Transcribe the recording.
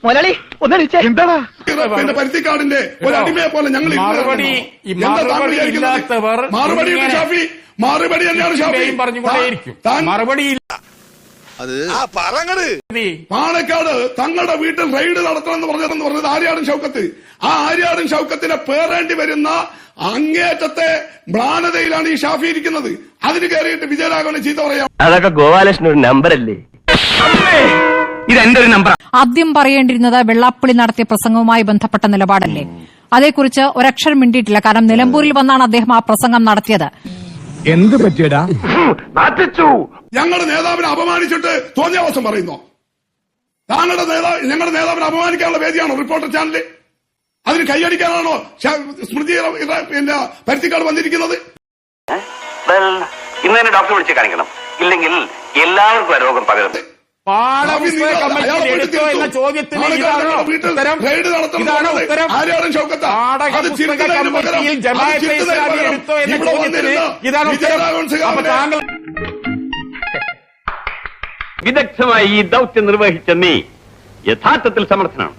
മുതലാളി എന്താണ് പിന്നെ പരുത്തിക്കാടിന്റെ ഒരു അടിമയെ പോലെ ഞങ്ങൾ മറുപടി ഷാഫി മറുപടി തന്നെയാണ് ഷാഫി മറുപടി പാണക്കാട് തങ്ങളുടെ വീട്ടിൽ റെയ്ഡ് നടത്തണമെന്ന് പറഞ്ഞത് ആര്യാടൻ ഷൗക്കത്ത്. ആ ആര്യാടൻ ഷൗക്കത്തിനെ പേറേണ്ടി വരുന്ന അങ്ങേറ്റത്തെ മ്ലാനതയിലാണ് ഈ ഷാഫി ഇരിക്കുന്നത്. അതിന് കയറിയിട്ട് വിജയരാഘവനെ ചീത്ത പറയാം. അതൊക്കെ ഗോപാലകൃഷ്ണൻ ഒരു നമ്പറല്ലേ? ഇതെന്റെ ഒരു നമ്പർ. ആദ്യം പറയേണ്ടിരുന്നത് വെള്ളാപ്പള്ളി നടത്തിയ പ്രസംഗവുമായി ബന്ധപ്പെട്ട നിലപാടല്ലേ? അതേക്കുറിച്ച് ഒരക്ഷരം മിണ്ടിയിട്ടില്ല. കാരണം നിലമ്പൂരിൽ വന്നാണ് അദ്ദേഹം ആ പ്രസംഗം നടത്തിയത്. എന്ത് പറ്റിയടാ? ഞങ്ങളുടെ നേതാവിനെ അപമാനിച്ചിട്ട് തോന്നിയ അവസ്ഥ പറയുന്നു. ഞങ്ങളുടെ നേതാവിനെ അപമാനിക്കാനുള്ള വേദിയാണോ റിപ്പോർട്ടർ ചാനല്? അതിന് കൈയടിക്കാനാണോ സ്മൃതി പിന്നെ പരുത്തിക്കാട് വന്നിരിക്കുന്നത്? ഇന്ന് തന്നെ ഡോക്ടറെ വിളിച്ച് കാണിക്കണം, ഇല്ലെങ്കിൽ എല്ലാവർക്കും രോഗം പകരുന്നത്. വിദഗ്ധമായി ഈ ദൌത്യം നിർവഹിച്ച നീ യഥാർത്ഥത്തിൽ സമർത്ഥനാണ്.